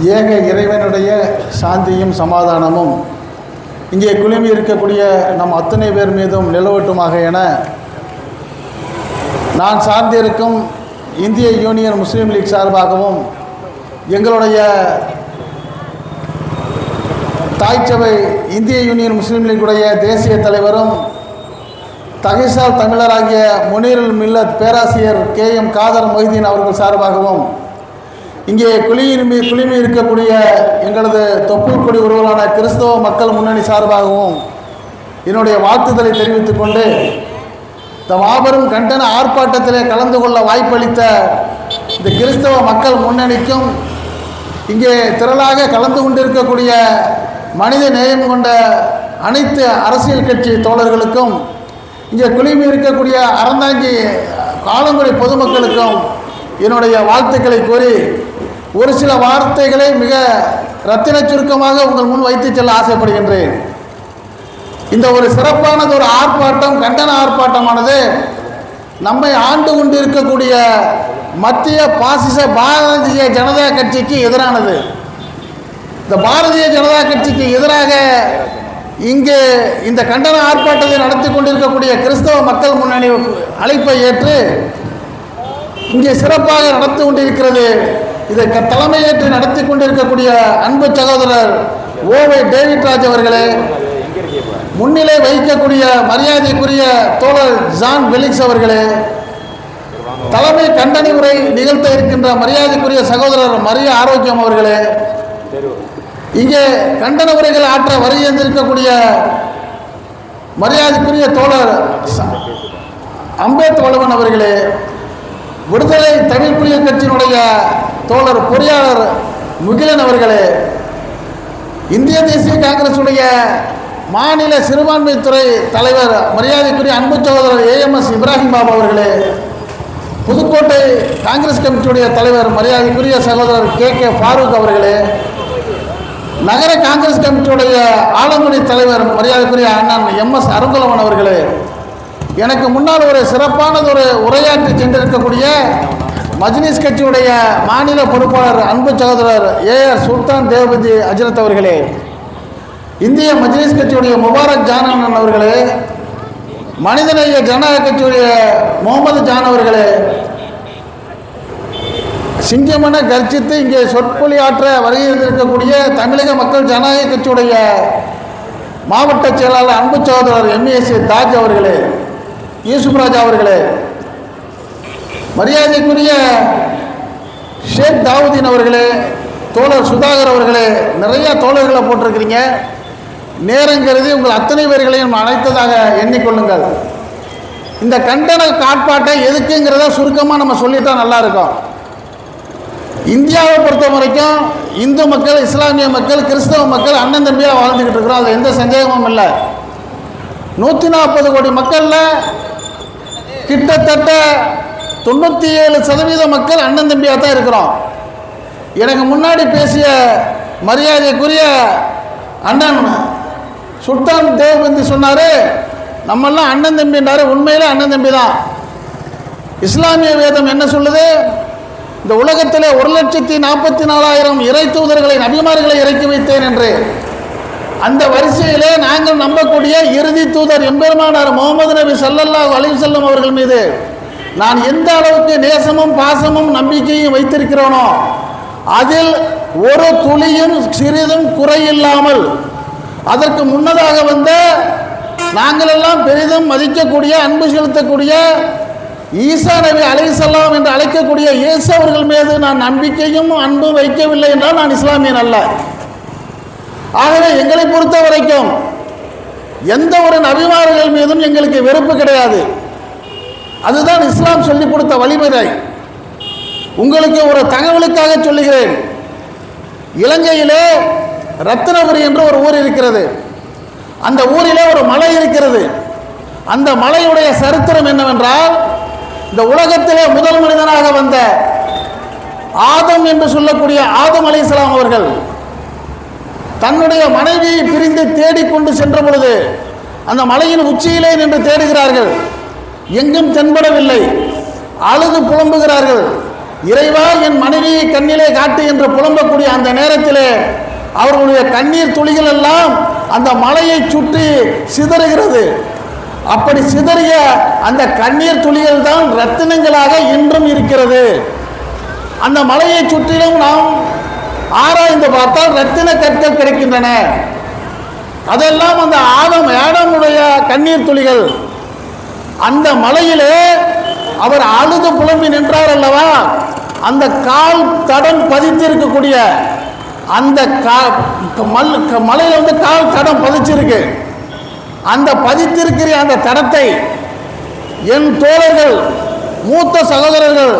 ஏக இறைவனுடைய சாந்தியும் சமாதானமும் இங்கே குழுமி இருக்கக்கூடிய நம் அத்தனை பேர் மீதும் நிலவட்டுமாக என நான் சார்ந்திருக்கும் இந்திய யூனியன் முஸ்லீம் லீக் சார்பாகவும் எங்களுடைய தாய்ச்சபை இந்திய யூனியன் முஸ்லீம் லீக்குடைய தேசிய தலைவரும் தகைசால் தமிழராகிய முனீருல் மில்லத் பேராசிரியர் KM காதர் மொய்தீன் அவர்கள் சார்பாகவும் இங்கே குழுமி இருக்கக்கூடிய எங்களது தொப்புள் கொடி உறவுகளான கிறிஸ்தவ மக்கள் முன்னணி சார்பாகவும் என்னுடைய வாழ்த்துதலை தெரிவித்துக் கொண்டு இந்த மாபெரும் கண்டன ஆர்ப்பாட்டத்திலே கலந்து கொள்ள வாய்ப்பளித்த இந்த கிறிஸ்தவ மக்கள் முன்னணிக்கும் இங்கே திரளாக கலந்து கொண்டிருக்கக்கூடிய மனித நேயம் கொண்ட அனைத்து அரசியல் கட்சி தோழர்களுக்கும் இங்கே குழுமி இருக்கக்கூடிய அறந்தாங்கி ஆலங்குடி பொதுமக்களுக்கும் என்னுடைய வாழ்த்துக்களை கூறி ஒரு சில வார்த்தைகளை மிக ரத்தின சுருக்கமாக உங்கள் முன் வைத்து செல்ல ஆசைப்படுகின்றேன். இந்த ஒரு சிறப்பானது ஒரு ஆர்ப்பாட்டம், கண்டன ஆர்ப்பாட்டமானது நம்மை ஆண்டு கொண்டு இருக்கக்கூடிய மத்திய பாசிச பாரதிய ஜனதா கட்சிக்கு எதிரானது. இந்த பாரதிய ஜனதா கட்சிக்கு எதிராக இங்கே இந்த கண்டன ஆர்ப்பாட்டத்தை நடத்தி கொண்டிருக்கக்கூடிய கிறிஸ்தவ மக்கள் முன்னணி அழைப்பை ஏற்று இங்கே சிறப்பாக நடத்தி கொண்டிருக்கிறது. இதை தலைமையேற்று நடத்தி கொண்டிருக்கக்கூடிய அன்பு சகோதரர் ஓவை டேவிட் ராஜ் அவர்களே, முன்னிலை வகிக்கக்கூடிய மரியாதைக்குரிய தோழர் ஜான் வெலிக்ஸ் அவர்களே, தலைமை கண்டன உரை நிகழ்த்த இருக்கின்ற மரியாதைக்குரிய சகோதரர் மரிய ஆரோக்கியம் அவர்களே, இங்கே கண்டன உரைகள் ஆற்ற வருகின்றிருக்கக்கூடிய மரியாதைக்குரிய தோழர் அம்பேத் வலுவன் அவர்களே, விடுதலை தமிழ் புலிகள் கட்சியினுடைய தோழர் பொறியாளர் முகிலன் அவர்களே, இந்திய தேசிய காங்கிரசுடைய மாநில சிறுபான்மைத்துறை தலைவர் மரியாதைக்குரிய அன்பு சகோதரர் AMS இப்ராஹிம் பாபு அவர்களே, புதுக்கோட்டை காங்கிரஸ் கமிட்டியுடைய தலைவர் மரியாதைக்குரிய சகோதரர் KK ஃபாரூக் அவர்களே, நகர காங்கிரஸ் கமிட்டியுடைய ஆலங்குடி தலைவர் மரியாதைக்குரிய அண்ணன் MS அருங்குலவன் அவர்களே, எனக்கு முன்னால் ஒரு சிறப்பானது ஒரு உரையாற்றி சென்றிருக்கக்கூடிய மஜ்லிஸ் கட்சியுடைய மாநில பொறுப்பாளர் அன்பு சகோதரர் AR சுல்தான் தேவபதி அஜ்ரத் அவர்களே, இந்திய மஜ்லிஸ் கட்சியுடைய முபாரக் ஜானன் அவர்களே, மனிதநேய ஜனநாயக கட்சியுடைய முகமது ஜான் அவர்களே, சிங்கமென கர்ஜித்து இங்கே சொற்பொழியாற்ற வருகின்றிருக்கக்கூடிய தமிழக மக்கள் ஜனநாயக கட்சியுடைய மாவட்ட செயலாளர் அன்பு சகோதரர் MES தாஜ் அவர்களே, யூசுப்ராஜா அவர்களே, மரியாதைக்குரிய ஷேக் தாவூதீன் அவர்களே, தோழர் சுதாகர் அவர்களே, நிறைய தோழர்களை போட்டிருக்கிறீங்க. நேரங்கிறது உங்கள் அத்தனை பேர்களையும் அழைத்ததாக எண்ணிக்கொள்ளுங்கள். இந்த கண்டன ஆர்ப்பாட்டம் எதுக்குங்கிறத சுருக்கமாக நம்ம சொல்லிட்டா நல்லா இருக்கும். இந்தியாவை பொறுத்த வரைக்கும் இந்து மக்கள், இஸ்லாமிய மக்கள், கிறிஸ்தவ மக்கள் அண்ணன் தம்பியாக வாழ்ந்துக்கிட்டு இருக்கிறோம். அதில் எந்த சந்தேகமும் இல்லை. 140 கோடி மக்களில் கிட்டத்தட்ட 97% மக்கள் அண்ணன் தம்பியாக தான் இருக்கிறோம். எனக்கு முன்னாடி பேசிய மரியாதைக்குரிய அண்ணன் சுல்தான் தேவபந்தி சொன்னார், நம்மெல்லாம் அண்ணன் தம்பின்றாரு. உண்மையில் அண்ணன் தம்பி தான். இஸ்லாமிய வேதம் என்ன சொல்லுது? இந்த உலகத்தில் 1,44,000 இறை தூதர்களை, நபிமார்களை இறக்கி வைத்தேன் என்று. அந்த வரிசையிலே நாங்கள் நம்பக்கூடிய இறுதி தூதர் எம்பெருமானார் முகமது நபி ஸல்லல்லாஹு அலைஹி வஸல்லம் அவர்கள் மீது நான் எந்த அளவுக்கு நேசமும் பாசமும் நம்பிக்கையும் வைத்திருக்கிறோனோ அதில் ஒரு துளியும் சிறிதும் குறையில்லாமல் அதற்கு முன்னதாக வந்த நாங்கள் எல்லாம் பெரிதும் மதிக்கக்கூடிய, அன்பு செலுத்தக்கூடிய ஈசா நபி அலைஹிஸ்ஸலாம் என்று அழைக்கக்கூடிய இயேசு அவர்கள் மீது நான் நம்பிக்கையும் அன்பும் வைக்கவில்லை என்றால் நான் இஸ்லாமியன் அல்ல. ஆகவே எங்களை பொறுத்த வரைக்கும் எந்த ஒரு நபிமார்கள் மீதும் எங்களுக்கு வெறுப்பு கிடையாது. அதுதான் இஸ்லாம் சொல்லிக் கொடுத்த வழிமுறை. உங்களுக்கு ஒரு தகவலுக்காக சொல்லுகிறேன். இலங்கையிலே ரத்தினபுரி என்ற ஒரு ஊர் இருக்கிறது. அந்த ஊரிலே ஒரு மலை இருக்கிறது. அந்த மலையுடைய சரித்திரம் என்னவென்றால், இந்த உலகத்திலே முதல் மனிதனாக வந்த ஆதம் என்று சொல்லக்கூடிய ஆதம் அலைஹிஸ்ஸலாம் அவர்கள் தன்னுடைய மனைவியை பிரிந்து தேடிக்கொண்டு சென்ற பொழுது அந்த மலையின் உச்சியிலே நின்று தேடுகிறார்கள். எங்கும் தென்படவில்லை. அழுது புலம்புகிறார்கள். இறைவா என் மனைவியை கண்ணிலே காட்டு என்று புலம்பக்கூடிய அந்த நேரத்திலே அவர்களுடைய கண்ணீர் துளிகள் எல்லாம் அந்த மலையை சுற்றி சிதறுகிறது. அப்படி சிதறிய அந்த கண்ணீர் துளிகள் தான் ரத்தினங்களாக இன்றும் இருக்கிறது. அந்த மலையை சுற்றிலும் நாம் ஆராய்ந்து பார்த்தால் ரத்தின கற்கள் கிடைக்கின்றன. அதெல்லாம் அந்த ஆடமுடைய கண்ணீர் துளிகள். அந்த மலையிலே அவர் அழுது புலம்பி நின்றார் அல்லவா, அந்த கால் தடம் பதித்திருக்கக்கூடிய அந்த மலையில வந்து கால் தடம் பதிச்சிருக்கு. அந்த பதித்திருக்கிற அந்த தடத்தை என் தோழர்கள், மூத்த சகோதரர்கள்,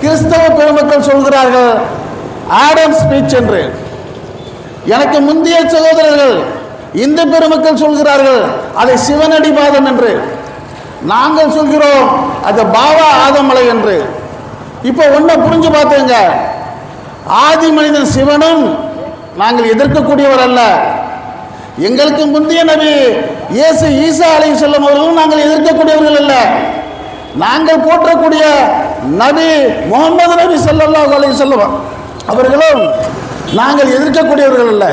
கிறிஸ்தவ பெருமக்கள் சொல்கிறார்கள் ஆடம் ஸ்பீச் என்று. எனக்கு முந்தைய சகோதரர்கள் இந்து பெருமக்கள் சொல்கிறார்கள் அதை சிவனடிபாதம் என்று. நாங்கள் சொல்கிறோம் அது பாவா ஆதமலை என்று. இப்போ ஒன்றை புரிஞ்சு பார்த்தேங்க, ஆதி மனிதன் சிவனும் நாங்கள் எதிர்க்கக்கூடியவர் அல்ல. எங்களுக்கு முந்தைய நபி இயேசு ஈசா அலைஹிஸ்ஸலாம் அவர்களும் நாங்கள் எதிர்க்கக்கூடியவர்கள் அல்ல. நாங்கள் போற்றக்கூடிய நபி முகமது நபி ஸல்லல்லாஹு அலைஹி வஸல்லம் அவர்களும் நாங்கள் எதிர்க்கக்கூடியவர்கள் அல்ல.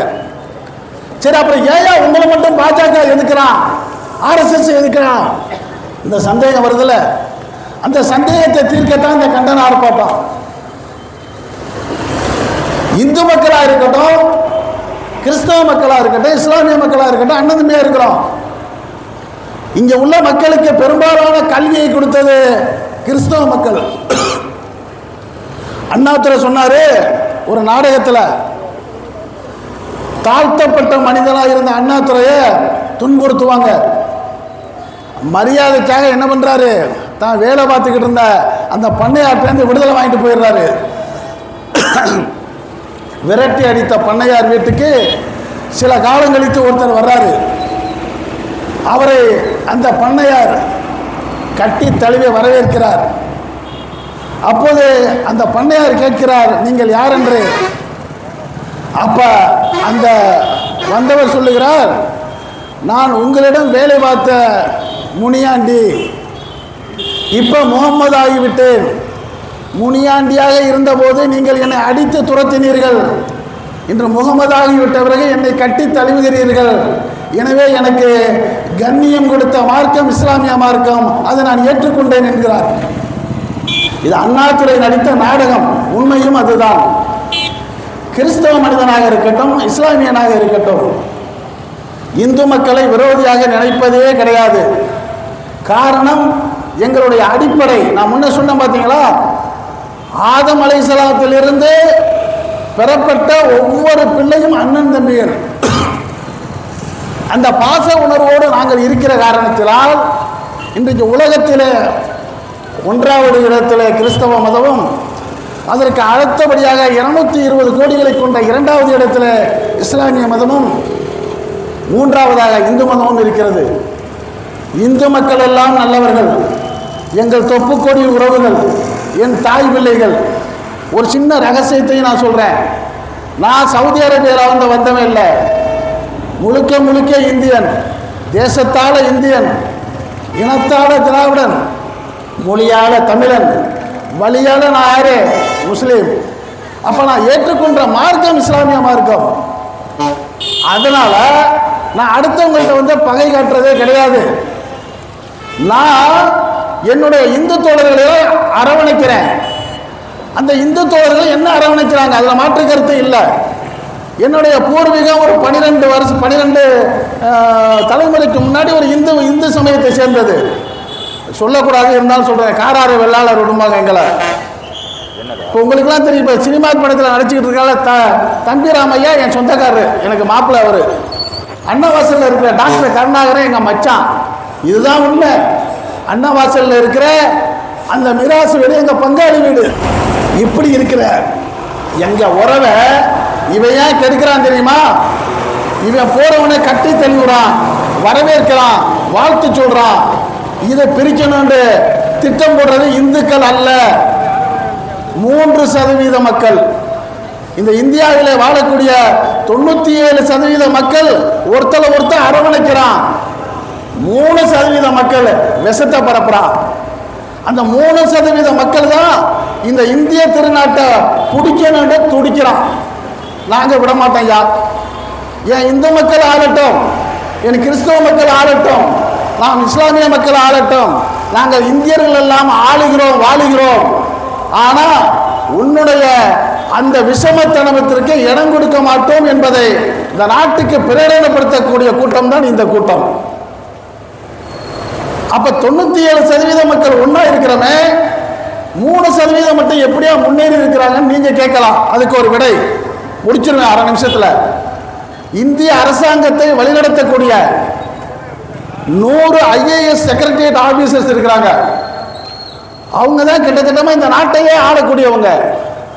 சரி, அப்புறம் ஏயா உங்களை மட்டும் பாஜக எதிர்க்கிறான், ஆர்எஸ்எஸ் எதிர்க்கிறான்? இந்த சந்தேகம் வருதுல்ல, அந்த சந்தேகத்தை தீர்க்கத்தான் இந்த கண்டன ஆர்ப்பாட்டம். இந்து மக்களா இருக்கட்டும், கிறிஸ்தவ மக்களா இருக்கட்டும், இஸ்லாமிய மக்களா இருக்கட்டும், அண்ணந்தமையா இருக்கிறோம். இங்க உள்ள மக்களுக்கு பெரும்பாலான கல்வியை கொடுத்தது கிறிஸ்தவ மக்கள். அண்ணாதுரை சொன்னாரு ஒரு நாடகத்தில், தாழ்த்தப்பட்ட மனிதனாக இருந்த அண்ணாதுரைய துன்புறுத்துவாங்க. மரியாதைக்காக என்ன பண்றாரு, தான் வேலை பார்த்துக்கிட்டு இருந்த அந்த பண்ணையார்ட்டேருந்து விடுதலை வாங்கிட்டு போயிடுறாரு. விரட்டி அடித்த பண்ணையார் வீட்டுக்கு சில காலம் கழித்து ஒருத்தர் வர்றாரு. அவரை அந்த பண்ணையார் கட்டி தழுவி வரவேற்கிறார். அப்போது அந்த பண்ணையார் கேட்கிறார், நீங்கள் யார் என்று. அப்ப அந்த வந்தவர் சொல்லுகிறார், நான் உங்களிடம் வேலை பார்த்த முனியாண்டி, இப்ப முகம்மது ஆகிவிட்டேன். முனியாண்டியாக இருந்தபோது நீங்கள் என்னை அடித்து துரத்தினீர்கள், இன்று முகம்மது ஆகிவிட்ட பிறகு என்னை கட்டி தழுவுகிறீர்கள். எனவே எனக்கு கண்ணியம் கொடுத்த மார்க்கம் இஸ்லாமிய மார்க்கம், அதை நான் ஏற்றுக்கொண்டேன் என்கிறார். இது அண்ணாதுரை நடித்த நாடகம், உண்மையும் அதுதான். கிறிஸ்தவ மனிதனாக இருக்கட்டும், இஸ்லாமியனாக இருக்கட்டும், இந்து மக்களை விரோதியாக நினைப்பதே கிடையாது. காரணம் எங்களுடைய அடிப்படை. நான் முன்ன சொன்ன பார்த்தீங்களா, ஆதம் அலைஹிஸ்ஸலாத்திலிருந்து பெறப்பட்ட ஒவ்வொரு பிள்ளையும் அண்ணன் தம்பிகள். அந்த பாச உணர்வோடு நாங்கள் இருக்கிற காரணத்தினால் இன்றைக்கு உலகத்திலே 1வது இடத்திலே கிறிஸ்தவ மதமும், அதற்கு அடுத்தபடியாக 220 கோடிகளை கொண்ட 2வது இடத்திலே இஸ்லாமிய மதமும், 3வதாக இந்து மதமும் இருக்கிறது. இந்து மக்கள் எல்லாம் நல்லவர்கள், எங்கள் தொப்புக்கொடி உறவுகள், என் தாய் பிள்ளைகள். ஒரு சின்ன ரகசியத்தையும் நான் சொல்றேன். நான் சவுதி அரேபியாவில் வந்தவன் இல்லை, முழுக்க முழுக்க இந்தியன். தேசத்தால இந்தியன், இனத்தால திராவிடன், மொழியால தமிழன், வழியால நான் யாரு முஸ்லீம். அப்ப நான் ஏற்றுக்கொண்ட மார்க்கம் இஸ்லாமிய மார்க்கம். அதனால நான் அடுத்தவங்கள்ட்ட பகை காட்டுறதே கிடையாது. நான் என்னுடைய இந்து தோழர்களை அரவணைக்கிறேன். அந்த இந்து தோழர்கள் என்ன அரவணைக்கிறாங்க, அதில் மாற்று கருத்து இல்லை. என்னுடைய பூர்வீகம் ஒரு 12 தலைமுறைக்கு முன்னாடி ஒரு இந்து சமயத்தை சேர்ந்தது. சொல்லக்கூடாது இருந்தாலும் சொல்றேன். காராறு வெள்ளாளர் விடும்பாங்க எங்களை. இப்போ உங்களுக்குலாம் தெரியும், இப்போ சினிமா படத்தில் நடிச்சுக்கிட்டு இருக்கால தம்பி ராமையா என் சொந்தக்காரரு, எனக்கு மாப்பிள்ளை. அவர் அன்னவாசலில் இருக்கிற டாக்டர் கருணாகரன் எங்கள் மச்சான். இதுதான் உண்மை. அன்னவாசலில் இருக்கிற அந்த மிராசு வீடு எங்கள் பங்காளி வீடு. இப்படி இருக்கிற எங்கள் உறவை இவன் ஏன் கெடுக்கிறான் தெரியுமா? இவன் போறவனை கட்டி தள்ளிவிடான், வரவேற்கிறான், வாழ்த்து சொல்றான். இதை பிரிக்கணும்னு திட்டம் போடுறது இந்துக்கள் அல்ல, 3% மக்கள். இந்த இந்தியாவில் வாழக்கூடிய 97% மக்கள் ஒருத்தர் அரவணைக்கிறான். 3% மக்கள் விஷத்தை பரப்புறான். அந்த 3% மக்கள் தான் இந்த இந்திய திருநாட்டை பிடிக்கணும்னு துடிக்கிறான். நாங்கள் விட மாட்டோம். யார் என் இந்து மக்கள் ஆளட்டும், என் கிறிஸ்தவ மக்கள் ஆளட்டும், நாம் இஸ்லாமிய மக்கள் ஆளட்டும், நாங்கள் இந்தியர்கள் எல்லாம் ஆளுகிறோம் வாழுகிறோம். ஆனால் உன்னுடைய அந்த விஷமத்தனத்திற்கு இடம் கொடுக்க மாட்டோம் என்பதை இந்த நாட்டுக்கு பிரேரணப்படுத்தக்கூடிய கூட்டம் தான் இந்த கூட்டம். அப்ப 97% மக்கள் ஒன்னா இருக்கிறமே, 3% மட்டும் எப்படியா முன்னேறி இருக்கிறாங்கன்னு நீங்க கேட்கலாம். அதுக்கு ஒரு விடை முடிச்சிருவேன் அரை நிமிஷத்துல. இந்திய அரசாங்கத்தை வழிநடத்தக்கூடிய 100 IAS செக்ரட்டரியேட் ஆபீசர்ஸ் இருக்கிறாங்க. அவங்க தான் கிட்டத்தட்ட இந்த நாட்டையே ஆளக்கூடியவங்க.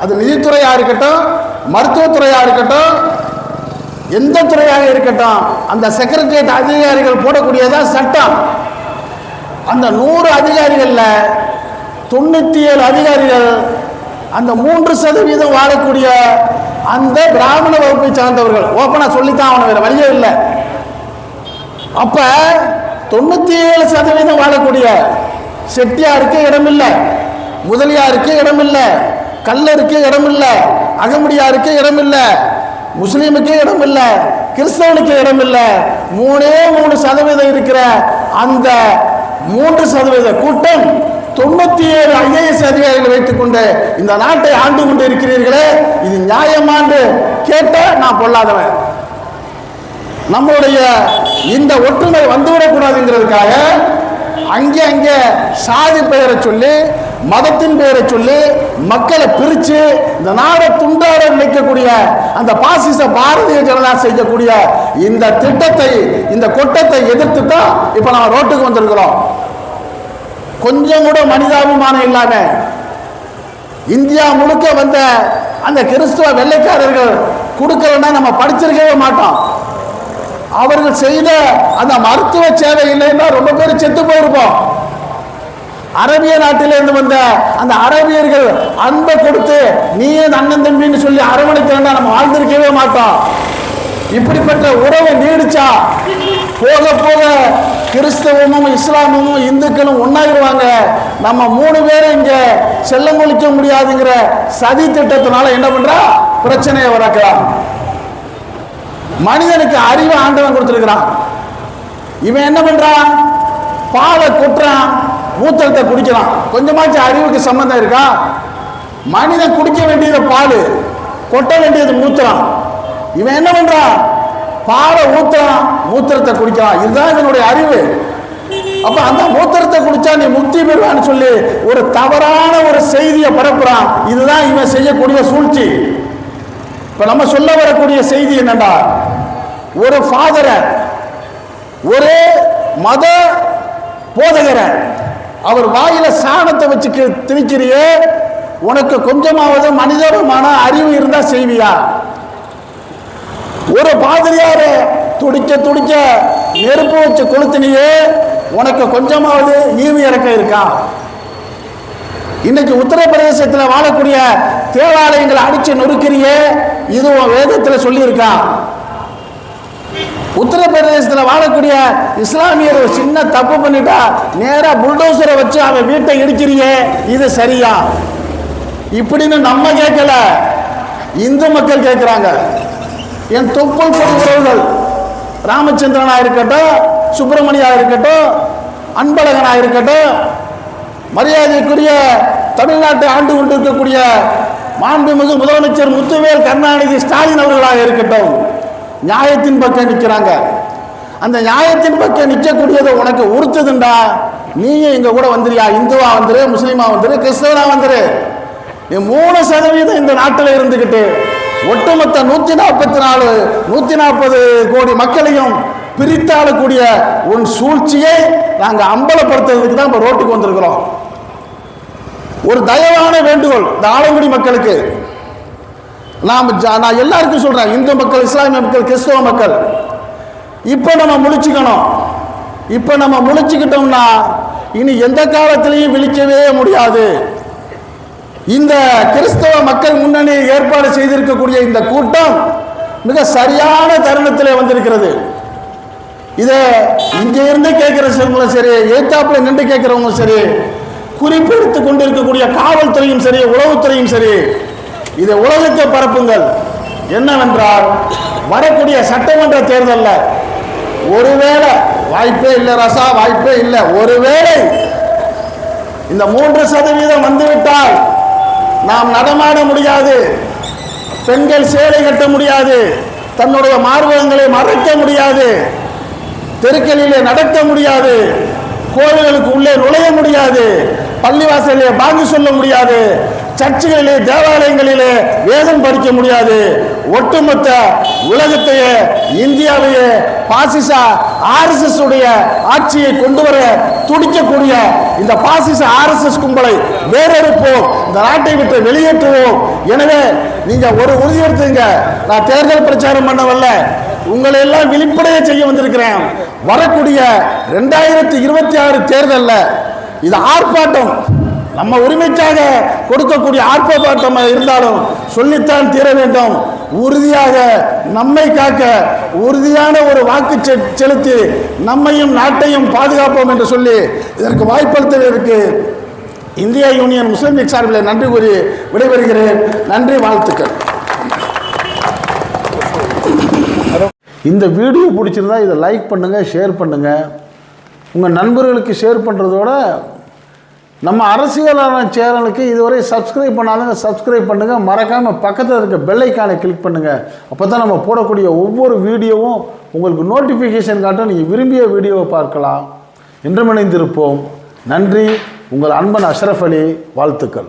அது நிதித்துறையா இருக்கட்டும், மருத்துவத்துறையா இருக்கட்டும், எந்த துறையாக இருக்கட்டும், அந்த செக்ரட்டரியேட் அதிகாரிகள் போடக்கூடியதான் சட்டம். அந்த 100 அதிகாரிகள்ல 97 அதிகாரிகள் அந்த 3% வாழக்கூடிய அந்த பிராமண வகுப்பை சார்ந்தவர்கள். ஓப்பனா சொல்லித்தான் அவன, வேற வழியே இல்லை. அப்ப 97% வாழக்கூடிய செட்டியாருக்கு இடம் இல்லை, முதலியாருக்கு இடம் இல்லை, கல்லருக்கு இடம் இல்லை, அகமுடியாருக்கு இடம் இல்லை, முஸ்லீமுக்கு இடம் இல்லை, கிறிஸ்தவனுக்கு இடம் இல்லை. 3% இருக்கிற அந்த 3% கூட்டம் 97 IAS அதிகாரிகளை வைத்துக் கொண்டு இந்த நாட்டை ஆண்டு கொண்டு இருக்கிறீர்களே, இது நியாயமான்னு கேட்ட நான் பொல்லாதவன். நம்மளுடைய இந்த ஒற்றுமை வந்துவிடக்கூடாதுங்கிறதுக்காக அங்கே அங்கே சாதி பெயரை சொல்லி, மதத்தின் பெயரை சொல்லி மக்களை பிரித்து இந்த நாடை துண்டாட நினைக்கக்கூடிய அந்த பாசிச பாரதிய ஜனதா செய்யக்கூடிய இந்த திட்டத்தை, இந்த கொட்டத்தை எதிர்த்து தான் இப்ப நம்ம ரோட்டுக்கு வந்திருக்கிறோம். கொஞ்சம் கூட மனிதாபிமானம் இல்லாம இந்தியா முழுக்க வந்த அந்த கிறிஸ்துவ வெள்ளைக்காரர்கள் கொடுக்கலன்னா நம்ம படிச்சிருக்கவே மாட்டோம். அவர்கள் செய்த அந்த மருத்துவ சேவை இல்லைன்னா ரொம்ப பேர் செத்து போயிருப்போம். அரபிய நாட்டிலிருந்து வந்த அந்த அரபியர்கள் அன்பை கொடுத்து நீ அண்ணன் தம்பின்னு சொல்லி அரவணைக்கிறேன்னா நம்ம வாழ்ந்திருக்கவே மாட்டோம். இப்படிப்பட்ட உறவை நீடிச்சா போக போக கிறிஸ்தவமும் இஸ்லாமும் இந்துக்களும் ஒன்னாயிருவாங்க. நம்ம 3 பேரும் இங்க செல்லங்கொழிக்க முடியாதுங்கிற சதி திட்டத்தினால என்ன பண்றா, பிரச்சனையை வளர்க்கிறான். மனிதனுக்கு அறிவை ஆண்டவன் கொடுத்திருக்கிறான். இவன் என்ன பண்றான், பாலை கொட்டுறான், மூத்திரத்தை குடிக்கிறான். கொஞ்சமாச்சும் அறிவுக்கு சம்பந்தம் இருக்கா? மனிதன் குடிக்க வேண்டியது பால், கொட்ட வேண்டியது மூத்திரம். இவன் என்ன பண்றான், பாலை ஊத்துறான், மூத்திரத்தை குடிக்கிறான். இதுதான் இவனுடைய அறிவு. அப்ப அந்த மூத்திரத்தை குடிச்சா நீ முக்தி பெறுவான்னு சொல்லி ஒரு தவறான ஒரு செய்தியை பரப்புறான். இதுதான் இவன் செய்யக்கூடிய சூழ்ச்சி. இப்ப நம்ம சொல்ல வரக்கூடிய செய்தி என்னன்னா, ஒரு ஃபாதரை, ஒரு மத போதகரை அவர் வாயில சாணத்தை வச்சு திணிக்கிறியே, உனக்கு கொஞ்சமாவது மனிதமான அறிவு இருந்தா செய்வியா? ஒரு பாதிரியார துடிக்க துடிக்க நெருப்பு வச்சு கொளுத்தினியே, உனக்கு கொஞ்சமாவது ஈவு இறக்கம் இருக்கா? இன்னைக்கு உத்தரப்பிரதேசத்தில் வாழக்கூடிய தேவாலயங்களை அடிச்சு நொறுக்கிறியே, இது வேதத்தில் சொல்லியிருக்கா? உத்தரப்பிரதேசத்தில் வாழக்கூடிய இஸ்லாமியர் ஒரு சின்ன தப்பு பண்ணிட்டா நேரா புல்டோசரை வச்சு அவன் வீட்டை இடிக்கிறியே, இது சரியா? இப்படின்னு நம்ம கேட்கல, இந்து மக்கள் கேட்கிறாங்க. என் தொப்புள் கொள்கிறவர்கள் ராமச்சந்திரனா இருக்கட்டும், சுப்பிரமணியா இருக்கட்டும், அன்பழகனா இருக்கட்டும், மரியாதைக்குரிய தமிழ்நாட்டை ஆண்டு கொண்டிருக்கக்கூடிய மாண்புமிகு முதலமைச்சர் முத்துவேல் கருணாநிதி ஸ்டாலின் அவர்களாக இருக்கட்டும், நியாயத்தின் பக்கம் நிற்கிறாங்க. அந்த நியாயத்தின் பக்கம் நிற்கக்கூடியதை உனக்கு உறுத்துதுண்டா, நீயும் எங்க கூட வந்துறியா? இந்துவா வந்துரு, முஸ்லீமா வந்துரு, கிறிஸ்தவனா வந்துரு. 3% இந்த நாட்டில் இருந்துகிட்டு ஒட்டுமொத்த 140 கோடி மக்களையும் பிரித்தாளக்கூடிய உன் சூழ்ச்சியை நாங்க அம்பலப்படுத்துறதுக்கு தான் இப்ப ரோட்டுக்கு வந்திருக்கிறோம். ஒரு தயவான வேண்டுகோள் இந்த ஆலங்குடி மக்களுக்கு. நான் எல்லாருக்கும் சொல்றேன், இந்து மக்கள், இஸ்லாமிய மக்கள், கிறிஸ்தவ மக்கள், இப்ப நம்ம முழிச்சுக்கணும். இப்ப நம்ம முழிச்சுக்கிட்டோம்னா இனி எந்த காலத்திலையும் விழிக்கவே முடியாது. இந்த கிறிஸ்தவ மக்கள் முன்னணி ஏற்பாடு செய்திருக்கக்கூடிய இந்த கூட்டம் மிக சரியான தருணத்தில் வந்திருக்கிறது. இதை இங்க இருந்து கேட்கிறவங்களும் சரி, ஏத்தாப்புல நின்று கேட்கிறவங்களும் சரி, குறிப்பெடுத்துக் கொண்டிருக்கக்கூடிய காவல்துறையும் சரி, உளவுத்துறையும் சரி, இதை உலகத்தை பரப்புங்கள். என்னவென்றால், வரக்கூடிய சட்டமன்ற தேர்தலில் ஒருவேளை வாய்ப்பே இல்லை ரசா, வாய்ப்பே இல்லை, ஒருவேளை இந்த 3% வந்துவிட்டால் நாம் நடமாட முடியாது, பெண்கள் சேலை கட்ட முடியாது, தன்னுடைய மார்பகங்களை மறைக்க முடியாது, தெருக்களிலே நடக்க முடியாது, கோவில்களுக்கு உள்ளே நுழைய முடியாது, பள்ளிவாசலிலே பாங்கு சொல்ல முடியாது, சர்ச்சுகளிலே தேவாலயங்களிலே வேதம் படிக்க முடியாது. ஒட்டுமொத்த உலகத்தையே, இந்தியாவையே பாசிச RSS உடைய ஆட்சியை கொண்டு வர துடிக்கக்கூடிய இந்த பாசிச RSS கும்பலை வேறெடுப்போம், இந்த நாட்டை விட்டு வெளியேற்றுவோம். எனவே நீங்க ஒரு உறுதி எடுத்துங்க. நான் தேர்தல் பிரச்சாரம் பண்ணவல்ல, உங்களை எல்லாம் விழிப்படைய செய்ய வந்திருக்கிறேன். வரக்கூடிய 2026 தேர்தலில் இது ஆர்ப்பாட்டம், நம்ம உரிமைக்காக கொடுக்கக்கூடிய ஆர்ப்பாட்டம் இருந்தாலும் சொல்லித்தான் தீர வேண்டும். உறுதியாக நம்மை காக்க உறுதியான ஒரு வாக்கு செலுத்தி நம்மையும் நாட்டையும் பாதுகாப்போம் என்று சொல்லி இதற்கு வாய்ப்பளித்ததற்கு இந்திய யூனியன் முஸ்லீம் லீக் சார்பில் நன்றி கூறி விடைபெறுகிறேன். நன்றி, வாழ்த்துக்கள். இந்த வீடியோ பிடிச்சிருந்தா இதை லைக் பண்ணுங்கள், ஷேர் பண்ணுங்கள். உங்கள் நண்பர்களுக்கு ஷேர் பண்ணுறதோட நம்ம அரசியலான சேனலுக்கு இதுவரை சப்ஸ்கிரைப் பண்ணாதவங்க சப்ஸ்கிரைப் பண்ணுங்கள். மறக்காமல் பக்கத்தில் இருக்க பெல் ஐக்கானை கிளிக் பண்ணுங்கள். அப்போ தான் நம்ம போடக்கூடிய ஒவ்வொரு வீடியோவும் உங்களுக்கு நோட்டிஃபிகேஷன் காட்டும். நீங்கள் விரும்பிய வீடியோவை பார்க்கலாம். என்றும் இணைந்திருப்போம். நன்றி. உங்கள் அன்பன் அஷ்ரஃப் அலி. வாழ்த்துக்கள்.